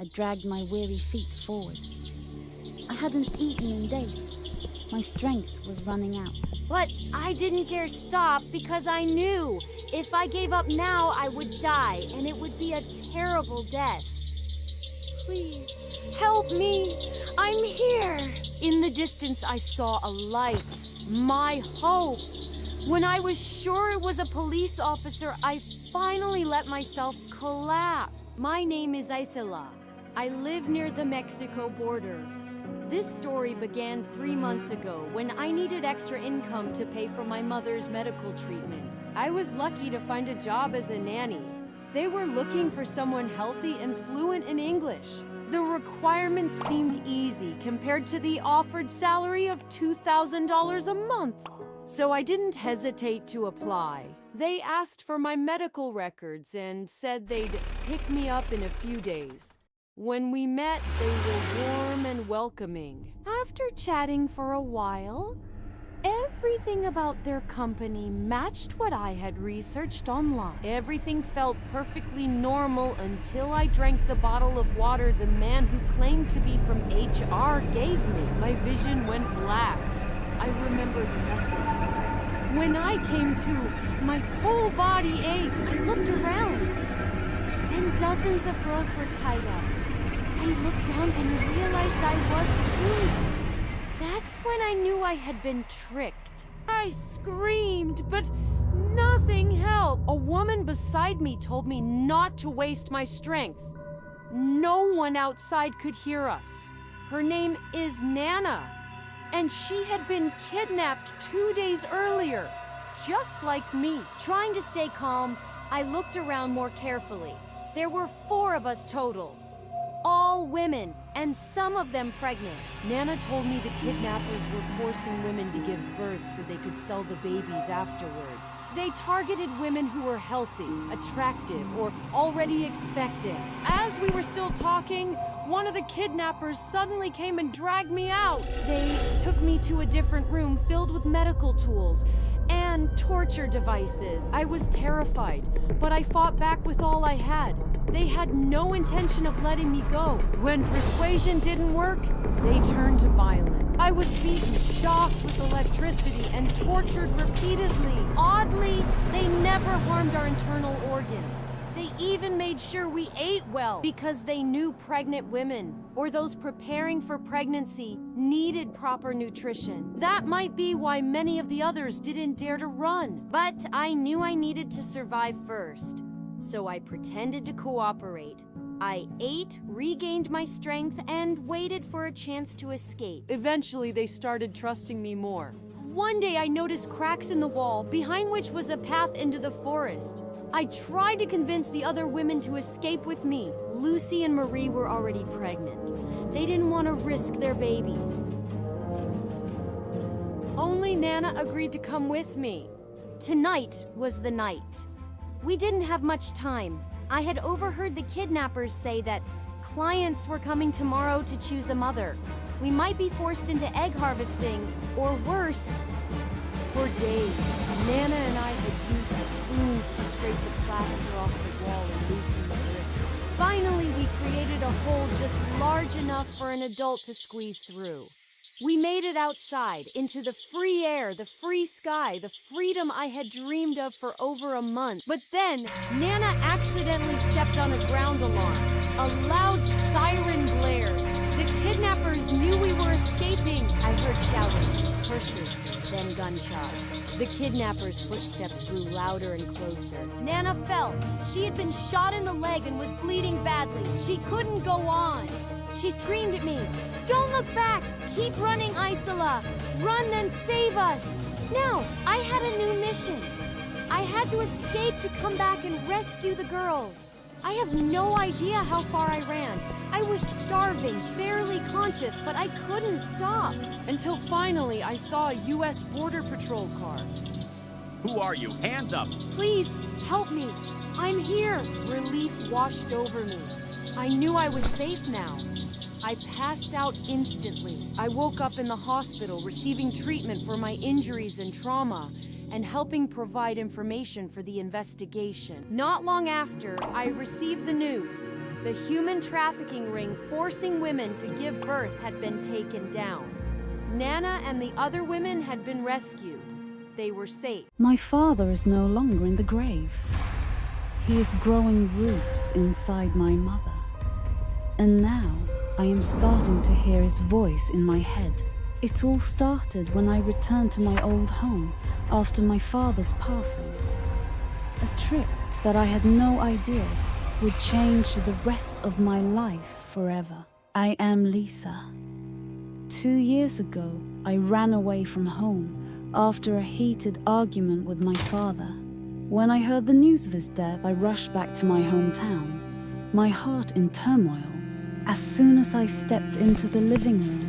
I dragged my weary feet forward. I hadn't eaten in days. My strength was running out. But I didn't dare stop because I knew if I gave up now, I would die, and it would be a terrible death. Please, help me. I'm here. In the distance, I saw a light. My hope. When I was sure it was a police officer, I finally let myself collapse. My name is Isela. I live near the Mexico border. This story began 3 months ago when I needed extra income to pay for my mother's medical treatment. I was lucky to find a job as a nanny. They were looking for someone healthy and fluent in English. The requirements seemed easy compared to the offered salary of $2,000 a month. So I didn't hesitate to apply. They asked for my medical records and said they'd pick me up in a few days. When we met, they were warm and welcoming. After chatting for a while, everything about their company matched what I had researched online. Everything felt perfectly normal until I drank the bottle of water the man who claimed to be from HR gave me. My vision went black. I remembered nothing. When I came to, my whole body ached. I looked around, and dozens of girls were tied up. I looked down and realized I was too. That's when I knew I had been tricked. I screamed, but nothing helped. A woman beside me told me not to waste my strength. No one outside could hear us. Her name is Nana, and she had been kidnapped 2 days earlier, just like me. Trying to stay calm, I looked around more carefully. There were 4 of us total. All women, and some of them pregnant. Nana told me the kidnappers were forcing women to give birth so they could sell the babies afterwards. They targeted women who were healthy, attractive, or already expecting. As we were still talking, one of the kidnappers suddenly came and dragged me out. They took me to a different room filled with medical tools and torture devices. I was terrified, but I fought back with all I had. They had no intention of letting me go. When persuasion didn't work, they turned to violence. I was beaten, shocked with electricity, and tortured repeatedly. Oddly, they never harmed our internal organs. They even made sure we ate well because they knew pregnant women, or those preparing for pregnancy, needed proper nutrition. That might be why many of the others didn't dare to run. But I knew I needed to survive first. So I pretended to cooperate. I ate, regained my strength, and waited for a chance to escape. Eventually, they started trusting me more. One day, I noticed cracks in the wall, behind which was a path into the forest. I tried to convince the other women to escape with me. Lucy and Marie were already pregnant. They didn't want to risk their babies. Only Nana agreed to come with me. Tonight was the night. We didn't have much time. I had overheard the kidnappers say that clients were coming tomorrow to choose a mother. We might be forced into egg harvesting, or worse. For days, Nana and I had used spoons to scrape the plaster off the wall and loosen the grip. Finally, we created a hole just large enough for an adult to squeeze through. We made it outside, into the free air, the free sky, the freedom I had dreamed of for over a month. But then, Nana accidentally stepped on a ground alarm. A loud siren blared. The kidnappers knew we were escaping. I heard shouting, curses, then gunshots. The kidnappers' footsteps grew louder and closer. Nana fell. She had been shot in the leg and was bleeding badly. She couldn't go on. She screamed at me, "Don't look back! Keep running, Isela! Run, then save us!" Now, I had a new mission. I had to escape to come back and rescue the girls. I have no idea how far I ran. I was starving, barely conscious, but I couldn't stop. Until finally, I saw a U.S. Border Patrol car. Who are you? Hands up! Please, help me. I'm here. Relief washed over me. I knew I was safe now. I passed out instantly. I woke up in the hospital receiving treatment for my injuries and trauma and helping provide information for the investigation. Not long after, I received the news. The human trafficking ring forcing women to give birth had been taken down. Nana and the other women had been rescued. They were safe. My father is no longer in the grave. He is growing roots inside my mother. And now I am starting to hear his voice in my head. It all started when I returned to my old home after my father's passing. A trip that I had no idea would change the rest of my life forever. I am Lisa. 2 years ago, I ran away from home after a heated argument with my father. When I heard the news of his death, I rushed back to my hometown, my heart in turmoil. As soon as I stepped into the living room,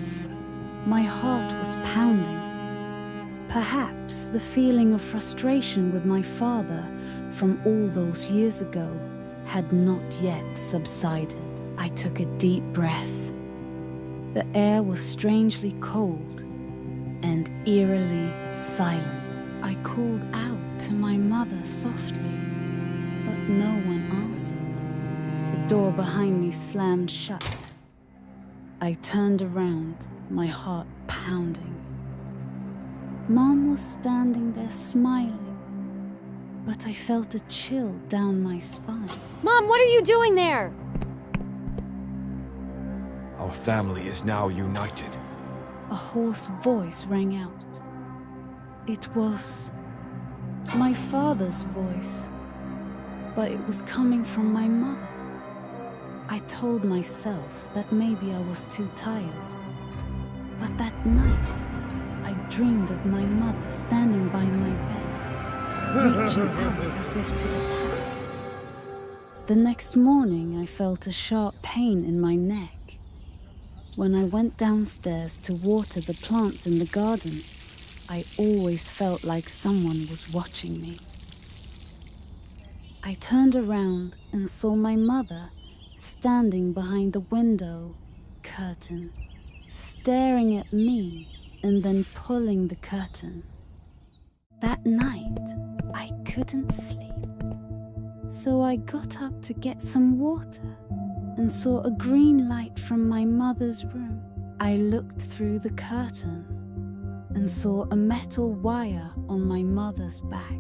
my heart was pounding. Perhaps the feeling of frustration with my father from all those years ago had not yet subsided. I took a deep breath. The air was strangely cold and eerily silent. I called out to my mother softly, but no one answered. The door behind me slammed shut. I turned around, my heart pounding. Mom was standing there smiling, but I felt a chill down my spine. Mom, what are you doing there? Our family is now united. A hoarse voice rang out. It was my father's voice, but it was coming from my mother. I told myself that maybe I was too tired. But that night, I dreamed of my mother standing by my bed, reaching out as if to attack. The next morning, I felt a sharp pain in my neck. When I went downstairs to water the plants in the garden, I always felt like someone was watching me. I turned around and saw my mother standing behind the window curtain, staring at me and then pulling the curtain. That night, I couldn't sleep. So I got up to get some water and saw a green light from my mother's room. I looked through the curtain and saw a metal wire on my mother's back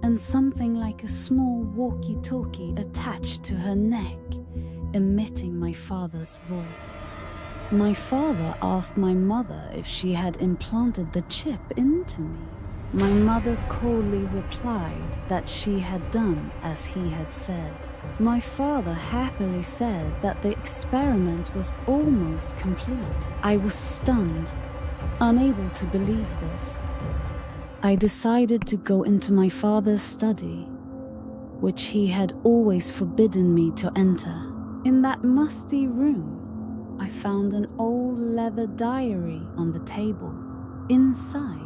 and something like a small walkie-talkie attached to her neck, emitting my father's voice. My father asked my mother if she had implanted the chip into me. My mother coldly replied that she had done as he had said. My father happily said that the experiment was almost complete. I was stunned, unable to believe this. I decided to go into my father's study, which he had always forbidden me to enter. In that musty room, I found an old leather diary on the table. Inside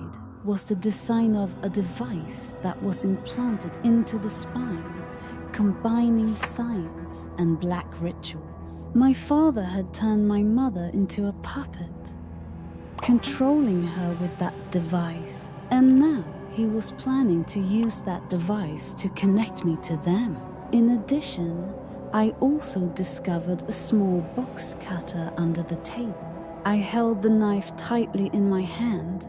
was the design of a device that was implanted into the spine, combining science and black rituals. My father had turned my mother into a puppet, controlling her with that device, and now he was planning to use that device to connect me to them. In addition, I also discovered a small box cutter under the table. I held the knife tightly in my hand.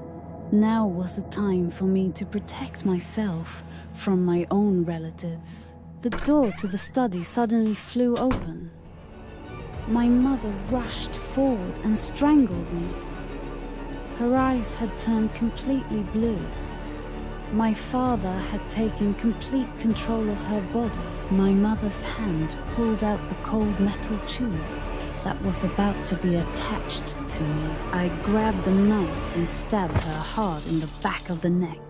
Now was the time for me to protect myself from my own relatives. The door to the study suddenly flew open. My mother rushed forward and strangled me. Her eyes had turned completely blue. My father had taken complete control of her body. My mother's hand pulled out the cold metal tube that was about to be attached to me. I grabbed the knife and stabbed her hard in the back of the neck.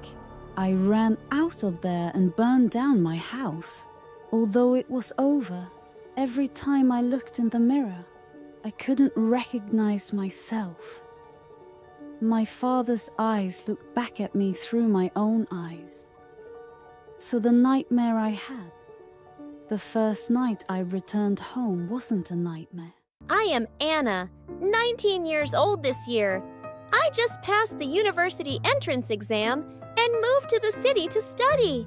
I ran out of there and burned down my house. Although it was over, every time I looked in the mirror, I couldn't recognize myself. My father's eyes looked back at me through my own eyes. So the nightmare I had, the first night I returned home, wasn't a nightmare. I am Anna, 19 years old this year. I just passed the university entrance exam and moved to the city to study.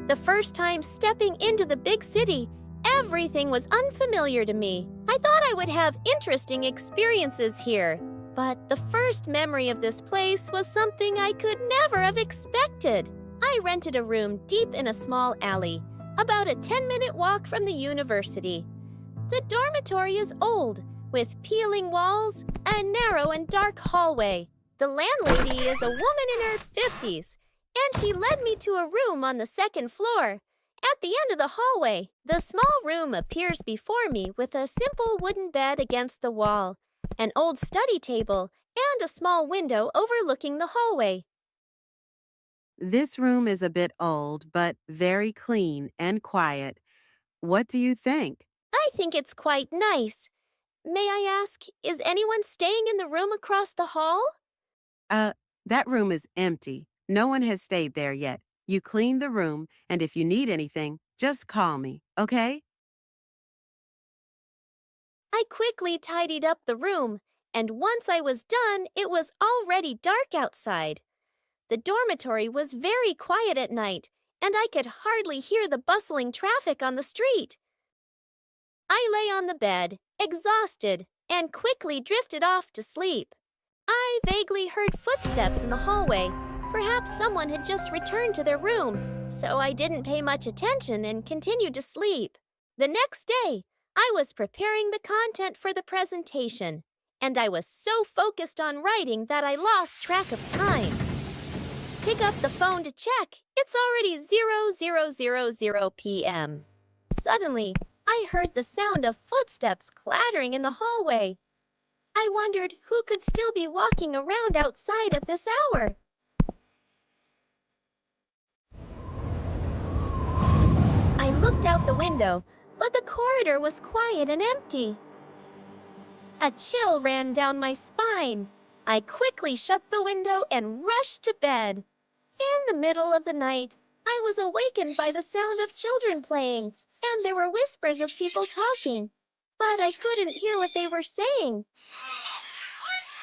The first time stepping into the big city, Everything was unfamiliar to me. I thought I would have interesting experiences here. But the first memory of this place was something I could never have expected. I rented a room deep in a small alley, about a 10-minute walk from the university. The dormitory is old, with peeling walls, a narrow and dark hallway. The landlady is a woman in her 50s, and she led me to a room on the second floor. At the end of the hallway, the small room appears before me with a simple wooden bed against the wall, an old study table, and a small window overlooking the hallway. This room is a bit old, but very clean and quiet. What do you think? I think it's quite nice. May I ask, is anyone staying in the room across the hall? That room is empty. No one has stayed there yet. You clean the room, and if you need anything, just call me, okay? I quickly tidied up the room, and once I was done, it was already dark outside. The dormitory was very quiet at night, and I could hardly hear the bustling traffic on the street. I lay on the bed, exhausted, and quickly drifted off to sleep. I vaguely heard footsteps in the hallway. Perhaps someone had just returned to their room, so I didn't pay much attention and continued to sleep. The next day, I was preparing the content for the presentation, and I was so focused on writing that I lost track of time. Pick up the phone to check. It's already 00:00 p.m. Suddenly, I heard the sound of footsteps clattering in the hallway. I wondered who could still be walking around outside at this hour. I looked out the window, but the corridor was quiet and empty. A chill ran down my spine. I quickly shut the window and rushed to bed. In the middle of the night, I was awakened by the sound of children playing, and there were whispers of people talking, but I couldn't hear what they were saying.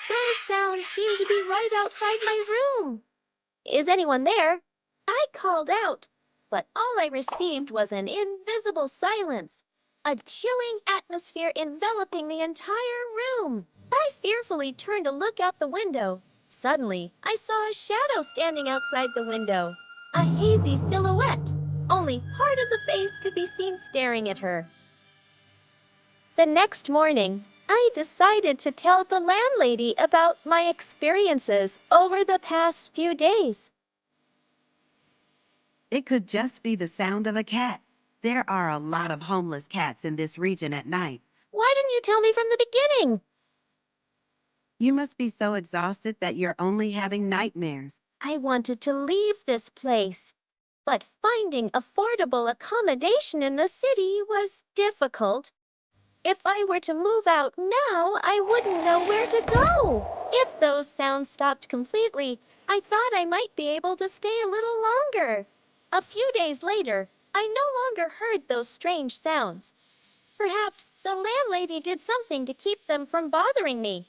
Those sounds seemed to be right outside my room. Is anyone there? I called out, but all I received was an invisible silence, a chilling atmosphere enveloping the entire room. I fearfully turned to look out the window. Suddenly, I saw a shadow standing outside the window, a hazy silhouette. Only part of the face could be seen staring at her. The next morning, I decided to tell the landlady about my experiences over the past few days. It could just be the sound of a cat. There are a lot of homeless cats in this region at night. Why didn't you tell me from the beginning? You must be so exhausted that you're only having nightmares. I wanted to leave this place, but finding affordable accommodation in the city was difficult. If I were to move out now, I wouldn't know where to go. If those sounds stopped completely, I thought I might be able to stay a little longer. A few days later, I no longer heard those strange sounds. Perhaps the landlady did something to keep them from bothering me.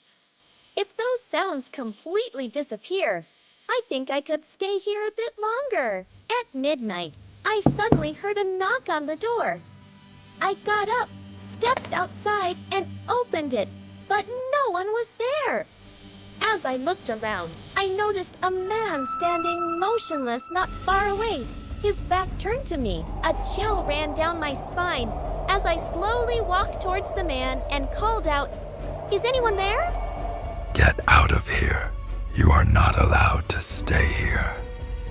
If those sounds completely disappear, I think I could stay here a bit longer. At midnight, I suddenly heard a knock on the door. I got up, stepped outside, and opened it, but no one was there. As I looked around, I noticed a man standing motionless not far away, his back turned to me. A chill ran down my spine as I slowly walked towards the man and called out, "Is anyone there?" Get out of here. You are not allowed to stay here.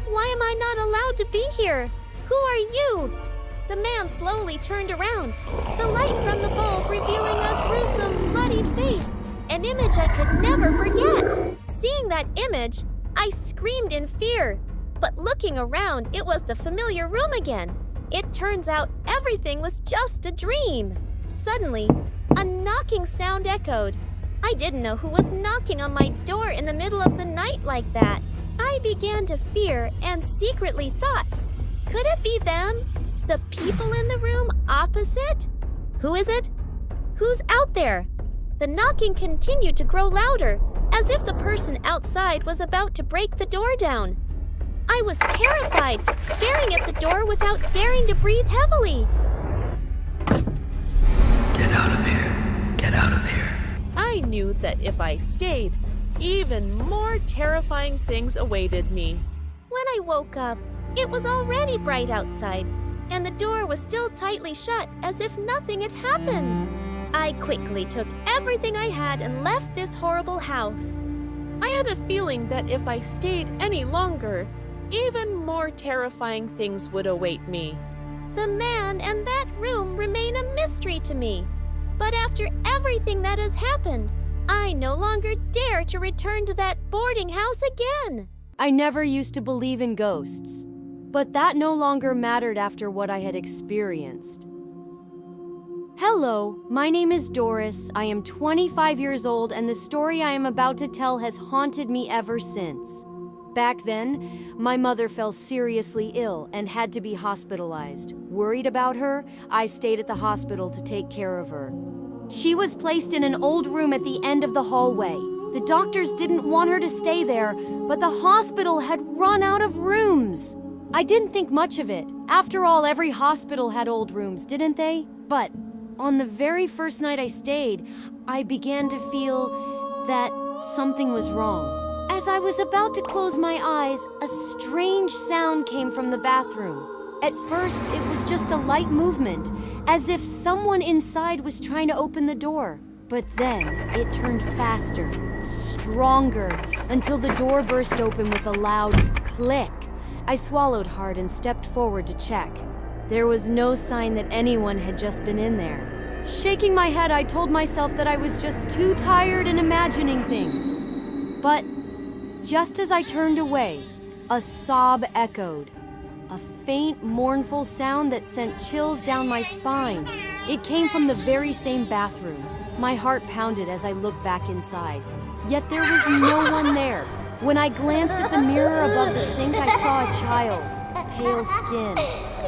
Why am I not allowed to be here? Who are you? The man slowly turned around, the light from the bulb revealing a gruesome, bloodied face, an image I could never forget. Seeing that image, I screamed in fear. But looking around, it was the familiar room again. It turns out everything was just a dream. Suddenly, a knocking sound echoed. I didn't know who was knocking on my door in the middle of the night like that. I began to fear and secretly thought, could it be them? The people in the room opposite? Who is it? Who's out there? The knocking continued to grow louder, as if the person outside was about to break the door down. I was terrified, staring at the door without daring to breathe heavily. Get out of here. Get out of here. I knew that if I stayed, even more terrifying things awaited me. When I woke up, it was already bright outside, and the door was still tightly shut as if nothing had happened. I quickly took everything I had and left this horrible house. I had a feeling that if I stayed any longer, even more terrifying things would await me. The man and that room remain a mystery to me. But after everything that has happened, I no longer dare to return to that boarding house again. I never used to believe in ghosts, but that no longer mattered after what I had experienced. Hello, my name is Doris. I am 25 years old, and the story I am about to tell has haunted me ever since. Back then, my mother fell seriously ill and had to be hospitalized. Worried about her, I stayed at the hospital to take care of her. She was placed in an old room at the end of the hallway. The doctors didn't want her to stay there, but the hospital had run out of rooms. I didn't think much of it. After all, every hospital had old rooms, didn't they? But on the very first night I stayed, I began to feel that something was wrong. As I was about to close my eyes, a strange sound came from the bathroom. At first, it was just a light movement, as if someone inside was trying to open the door. But then, it turned faster, stronger, until the door burst open with a loud click. I swallowed hard and stepped forward to check. There was no sign that anyone had just been in there. Shaking my head, I told myself that I was just too tired and imagining things. But just as I turned away, a sob echoed. A faint, mournful sound that sent chills down my spine. It came from the very same bathroom. My heart pounded as I looked back inside. Yet there was no one there. When I glanced at the mirror above the sink, I saw a child. Pale skin,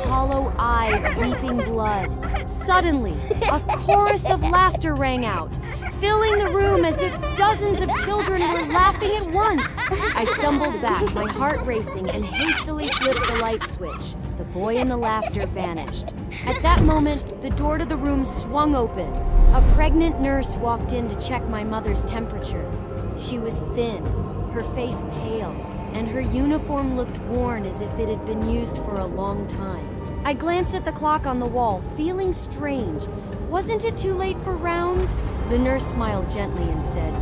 hollow eyes, weeping blood. Suddenly, a chorus of laughter rang out, filling the room as if dozens of children were laughing at once. I stumbled back, my heart racing, and hastily flipped the light switch. The boy and the laughter vanished. At that moment, the door to the room swung open. A pregnant nurse walked in to check my mother's temperature. She was thin, her face pale, and her uniform looked worn as if it had been used for a long time. I glanced at the clock on the wall, feeling strange. Wasn't it too late for rounds? The nurse smiled gently and said,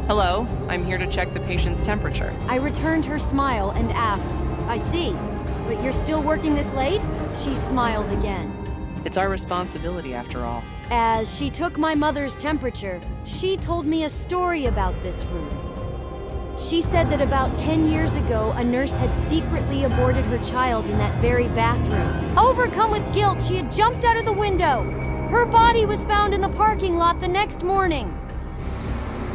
"Hello, I'm here to check the patient's temperature." I returned her smile and asked, "I see, but you're still working this late?" She smiled again. It's our responsibility after all. As she took my mother's temperature, she told me a story about this room. She said that about 10 years ago, a nurse had secretly aborted her child in that very bathroom. Overcome with guilt, she had jumped out of the window. Her body was found in the parking lot the next morning.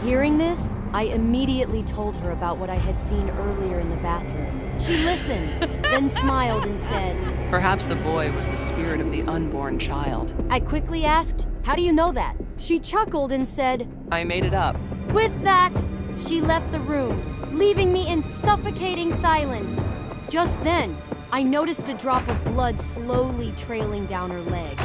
Hearing this, I immediately told her about what I had seen earlier in the bathroom. She listened, then smiled and said, "Perhaps the boy was the spirit of the unborn child." I quickly asked, "How do you know that?" She chuckled and said, "I made it up." With that, she left the room, leaving me in suffocating silence. Just then, I noticed a drop of blood slowly trailing down her leg.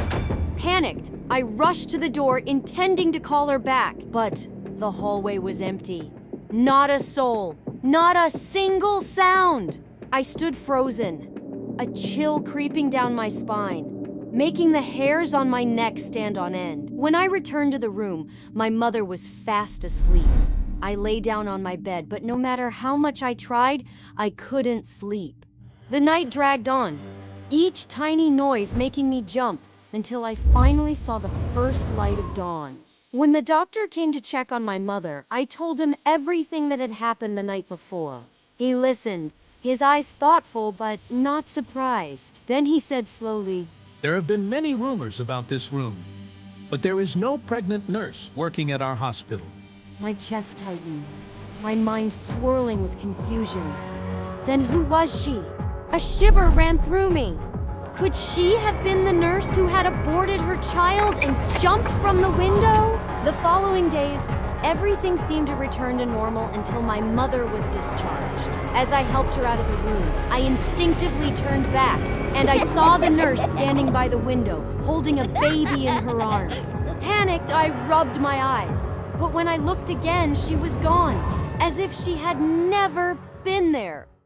Panicked, I rushed to the door, intending to call her back, but the hallway was empty. Not a soul, not a single sound. I stood frozen, a chill creeping down my spine, making the hairs on my neck stand on end. When I returned to the room, my mother was fast asleep. I lay down on my bed, but no matter how much I tried, I couldn't sleep. The night dragged on, each tiny noise making me jump, until I finally saw the first light of dawn. When the doctor came to check on my mother, I told him everything that had happened the night before. He listened, his eyes thoughtful but not surprised. Then he said slowly, "There have been many rumors about this room, but there is no pregnant nurse working at our hospital." My chest tightened, my mind swirling with confusion. Then who was she? A shiver ran through me. Could she have been the nurse who had aborted her child and jumped from the window? The following days, everything seemed to return to normal until my mother was discharged. As I helped her out of the room, I instinctively turned back, and I saw the nurse standing by the window, holding a baby in her arms. Panicked, I rubbed my eyes. But when I looked again, she was gone, as if she had never been there.